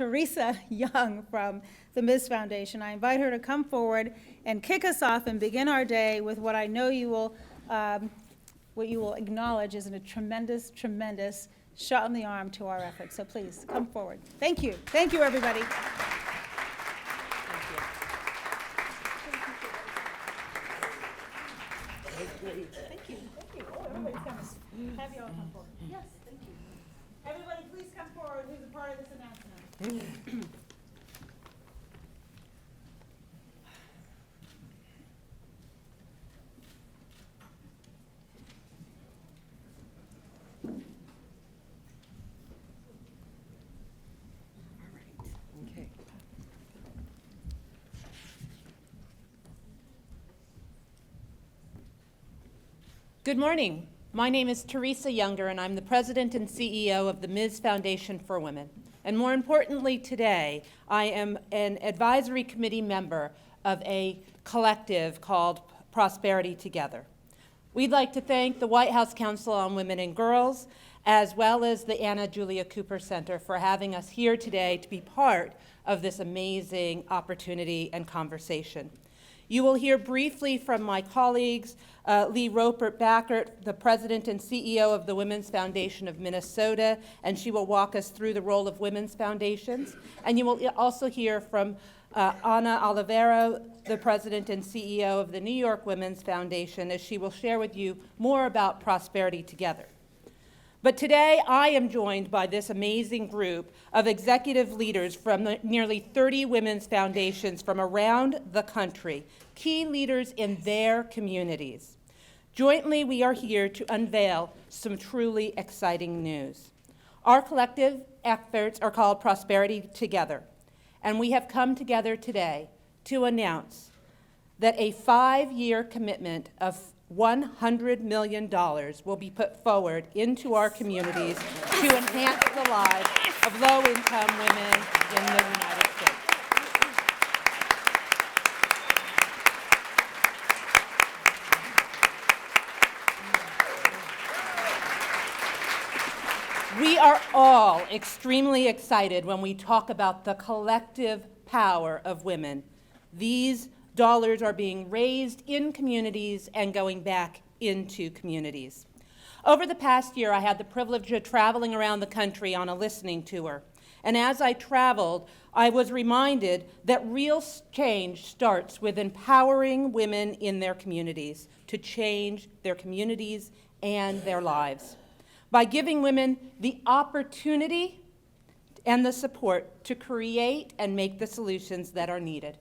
Teresa Young from the Ms. Foundation. I invite her to come forward and kick us off and begin our day with what I know you will, what you will acknowledge is a tremendous, tremendous shot in the arm to our efforts. So please come forward. Thank you. Thank you, everybody. Thank you. Thank you. Oh, everybody's coming. Have you all come forward. Yes, thank you. Everybody, please come forward who's a part of this announcement. Okay. Good morning. My name is Teresa Younger, and I'm the president and CEO of the Ms. Foundation for Women. And more importantly today, I am an advisory committee member of a collective called Prosperity Together. We'd like to thank the White House Council on Women and Girls, as well as the Anna Julia Cooper Center for having us here today to be part of this amazing opportunity and conversation. You will hear briefly from my colleagues, Lee Roper-Batker, the president and CEO of the Women's Foundation of Minnesota, and she will walk us through the role of women's foundations. And you will also hear from Ana Olivero, the president and CEO of the New York Women's Foundation, as she will share with you more about Prosperity Together. But today, I am joined by this amazing group of executive leaders from the nearly 30 women's foundations from around the country, key leaders in their communities. Jointly, we are here to unveil some truly exciting news. Our collective efforts are called Prosperity Together, and we have come together today to announce that a 5-year commitment of $100 million will be put forward into our communities to enhance the lives of low-income women in the United States. We are all extremely excited when we talk about the collective power of women. These dollars are being raised in communities and going back into communities. Over the past year, I had the privilege of traveling around the country on a listening tour. And as I traveled, I was reminded that real change starts with empowering women in their communities to change their communities and their lives. By giving women the opportunity and the support to create and make the solutions that are needed.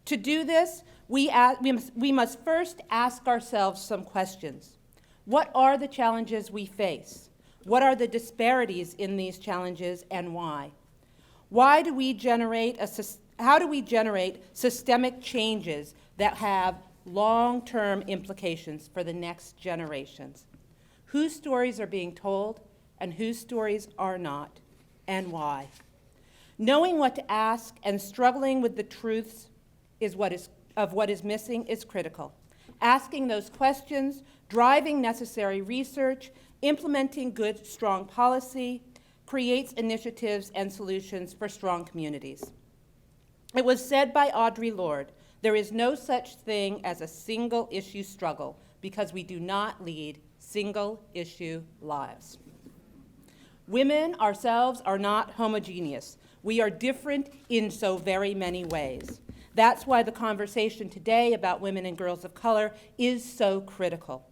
To do this, we must first ask ourselves some questions. What are the challenges we face? What are the disparities in these challenges, and why? How do we generate systemic changes that have long-term implications for the next generations? Whose stories are being told and whose stories are not, and why? Knowing what to ask and struggling with the truths of what is missing is critical. Asking those questions, driving necessary research, implementing good, strong policy, creates initiatives and solutions for strong communities. It was said by Audre Lorde, there is no such thing as a single-issue struggle because we do not lead single-issue lives. Women ourselves are not homogeneous. We are different in so very many ways. That's why the conversation today about women and girls of color is so critical.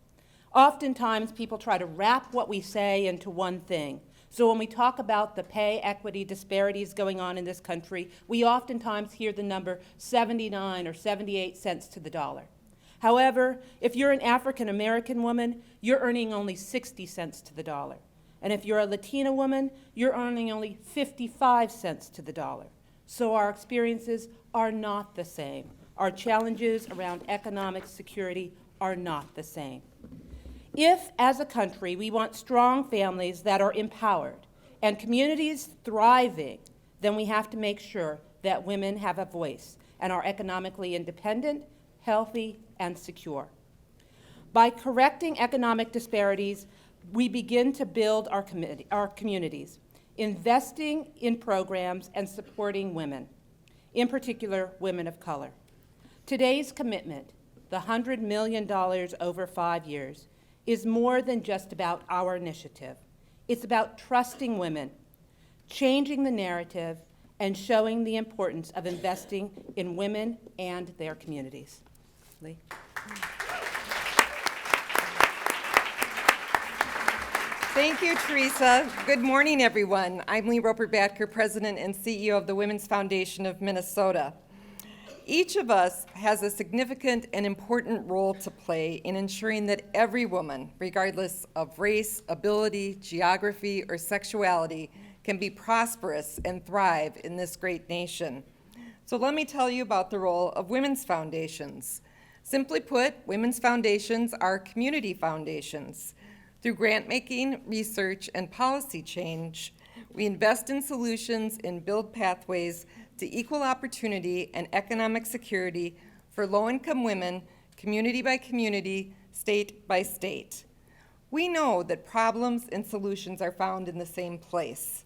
Oftentimes, people try to wrap what we say into one thing. So when we talk about the pay equity disparities going on in this country, we oftentimes hear the number 79 or 78 cents to the dollar. However, if you're an African American woman, you're earning only 60 cents to the dollar. And if you're a Latina woman, you're earning only 55 cents to the dollar. So our experiences are not the same. Our challenges around economic security are not the same. If, as a country, we want strong families that are empowered and communities thriving, then we have to make sure that women have a voice and are economically independent, healthy, and secure. By correcting economic disparities, we begin to build our communities. investing in programs and supporting women, in particular women of color. Today's commitment, the $100 million over 5 years, is more than just about our initiative. It's about trusting women, changing the narrative, and showing the importance of investing in women and their communities. Lee? Thank you, Teresa. Good morning, everyone. I'm Lee Roper-Batker, President and CEO of the Women's Foundation of Minnesota. Each of us has a significant and important role to play in ensuring that every woman, regardless of race, ability, geography, or sexuality, can be prosperous and thrive in this great nation. So let me tell you about the role of women's foundations. Simply put, women's foundations are community foundations. Through grant-making, research, and policy change, we invest in solutions and build pathways to equal opportunity and economic security for low-income women, community by community, state by state. We know that problems and solutions are found in the same place.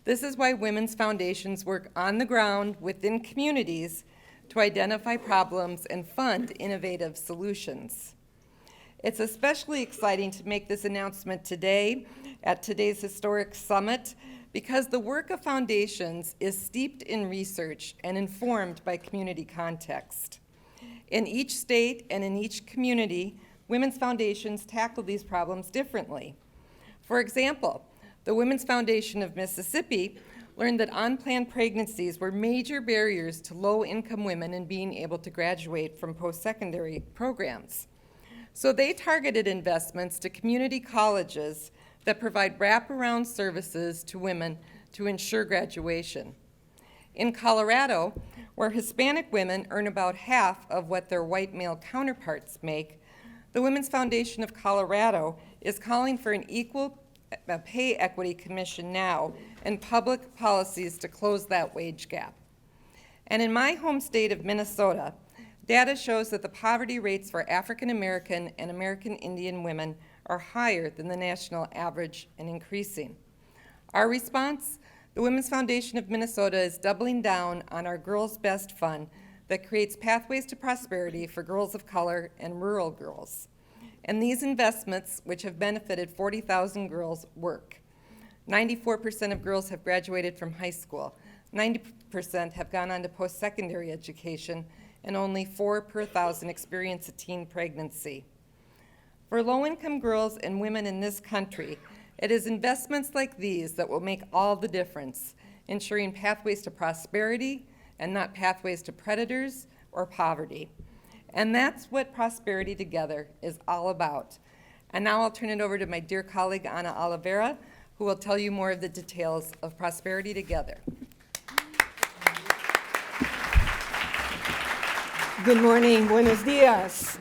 This is why women's foundations work on the ground within communities to identify problems and fund innovative solutions. It's especially exciting to make this announcement today at today's historic summit because the work of foundations is steeped in research and informed by community context. In each state and in each community, women's foundations tackle these problems differently. For example, the Women's Foundation of Mississippi learned that unplanned pregnancies were major barriers to low-income women in being able to graduate from post-secondary programs. So they targeted investments to community colleges that provide wraparound services to women to ensure graduation. In Colorado, where Hispanic women earn about half of what their white male counterparts make, the Women's Foundation of Colorado is calling for an equal pay equity commission now and public policies to close that wage gap. And in my home state of Minnesota, data shows that the poverty rates for African American and American Indian women are higher than the national average and increasing. Our response? The Women's Foundation of Minnesota is doubling down on our Girls Best Fund that creates pathways to prosperity for girls of color and rural girls. And these investments, which have benefited 40,000 girls, work. 94% of girls have graduated from high school. 90% have gone on to post-secondary education, and only 4 per 1,000 experience a teen pregnancy. For low-income girls and women in this country, it is investments like these that will make all the difference, ensuring pathways to prosperity and not pathways to predators or poverty. And that's what Prosperity Together is all about. And now I'll turn it over to my dear colleague, Ana Oliveira, who will tell you more of the details of Prosperity Together. Good morning, buenos dias.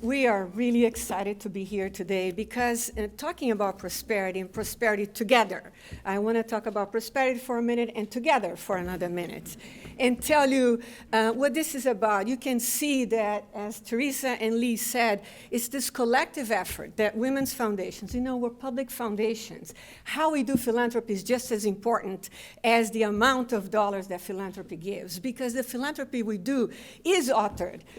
We are really excited to be here today because talking about prosperity and prosperity together, I want to talk about prosperity for a minute and together for another minute and tell you what this is about. You can see that, as Teresa and Lee said, it's this collective effort that women's foundations, we're public foundations. How we do philanthropy is just as important as the amount of dollars that philanthropy gives, because the philanthropy we do is authored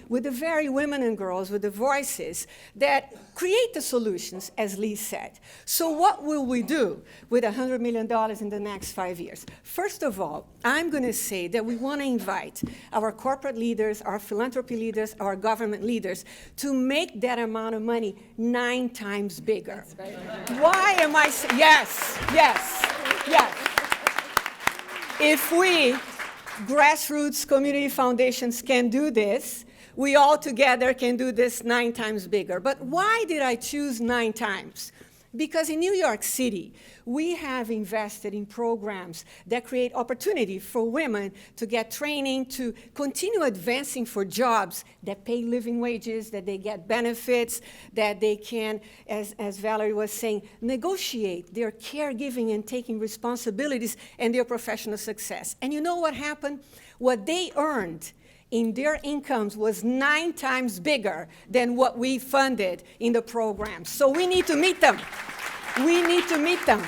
with the very women and girls with the voices that create the solutions, as Lee said. So what will we do with $100 million in the next 5 years? First of all, I'm going to say that we want to invite our corporate leaders, our philanthropy leaders, our government leaders to make that amount of money 9 times bigger. That's right. Why am I saying? Yes. If we grassroots community foundations can do this, we all together can do this 9 times bigger. But why did I choose 9 times? Because in New York City, we have invested in programs that create opportunity for women to get training, to continue advancing for jobs that pay living wages, that they get benefits, that they can, as Valerie was saying, negotiate their caregiving and taking responsibilities and their professional success. And you know what happened? What they earned in their incomes was 9 times bigger than what we funded in the program. So we need to meet them. We need to meet them.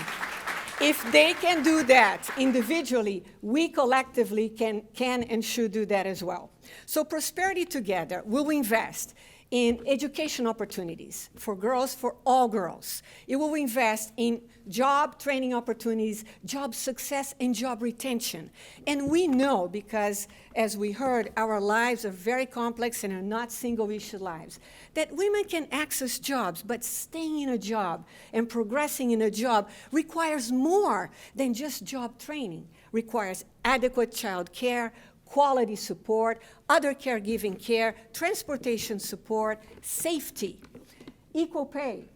If they can do that individually, we collectively can and should do that as well. So Prosperity Together will invest in education opportunities for girls, for all girls. It will invest in job training opportunities, job success, and job retention. And we know, because as we heard, our lives are very complex and are not single-issue lives, that women can access jobs, but staying in a job and progressing in a job requires more than just job training. Requires adequate child care, quality support, other caregiving care, transportation support, safety, equal pay,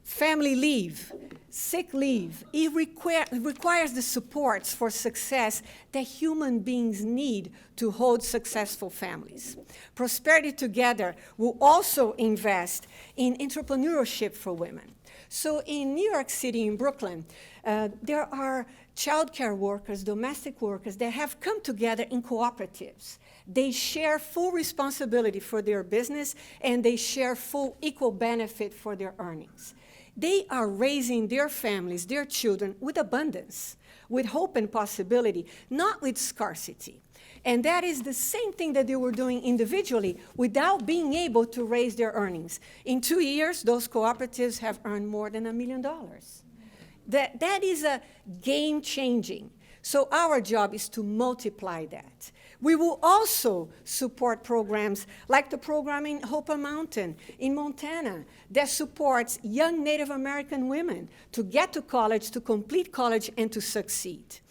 family leave, sick leave. It requires the supports for success that human beings need to hold successful families. Prosperity Together will also invest in entrepreneurship for women. So in New York City, in Brooklyn, there are childcare workers, domestic workers that have come together in cooperatives. They share full responsibility for their business, and they share full equal benefit for their earnings. They are raising their families, their children, with abundance, with hope and possibility, not with scarcity. And that is the same thing that they were doing individually without being able to raise their earnings. In 2 years, those cooperatives have earned more than $1 million. That is a game-changing. So our job is to multiply that. We will also support programs like the program in Roper Mountain in Montana that supports young Native American women to get to college, to complete college, and to succeed.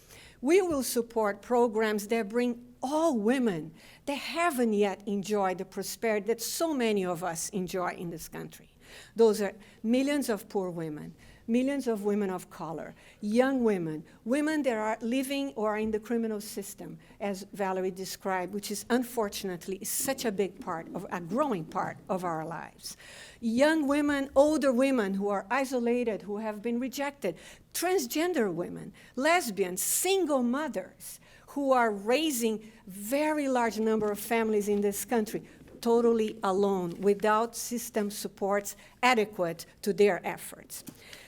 We will support programs that bring all women that haven't yet enjoyed the prosperity that so many of us enjoy in this country. Those are millions of poor women, millions of women of color, young women, women that are living or are in the criminal system, as Valerie described, which is unfortunately such a big part of a growing part of our lives. Young women, older women who are isolated, who have been rejected, transgender women, lesbians, single mothers who are raising very large number of families in this country totally alone without system supports adequate to their efforts.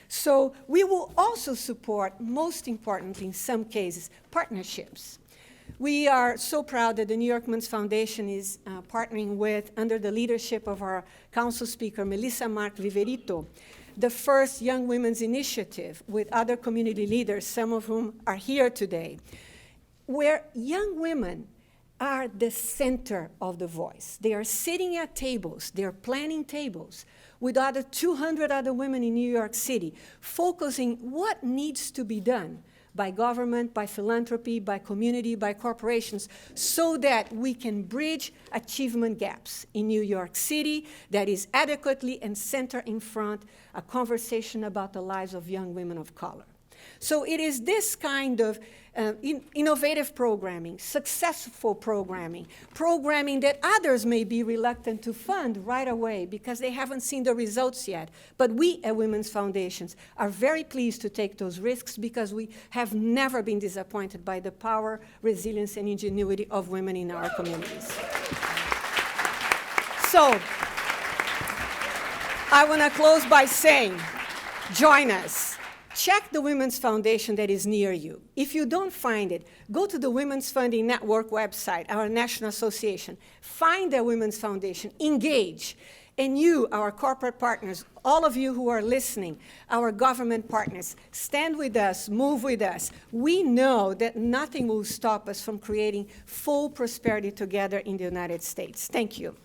So we will also support, most importantly in some cases, partnerships. We are so proud that the New York Women's Foundation is partnering with, under the leadership of our council speaker, Melissa Mark Viverito, the first Young Women's Initiative with other community leaders, some of whom are here today, where young women are the center of the voice. They are sitting at tables, they are planning tables with other 200 other women in New York City, focusing what needs to be done by government, by philanthropy, by community, by corporations, so that we can bridge achievement gaps in New York City that is adequately and center in front a conversation about the lives of young women of color. So it is this kind of innovative programming, successful programming that others may be reluctant to fund right away because they haven't seen the results yet. But we at Women's Foundations are very pleased to take those risks because we have never been disappointed by the power, resilience, and ingenuity of women in our communities. So I want to close by saying, join us. Check the Women's Foundation that is near you. If you don't find it, go to the Women's Funding Network website, our national association. Find the Women's Foundation, engage. And you, our corporate partners, all of you who are listening, our government partners, stand with us, move with us. We know that nothing will stop us from creating full prosperity together in the United States. Thank you.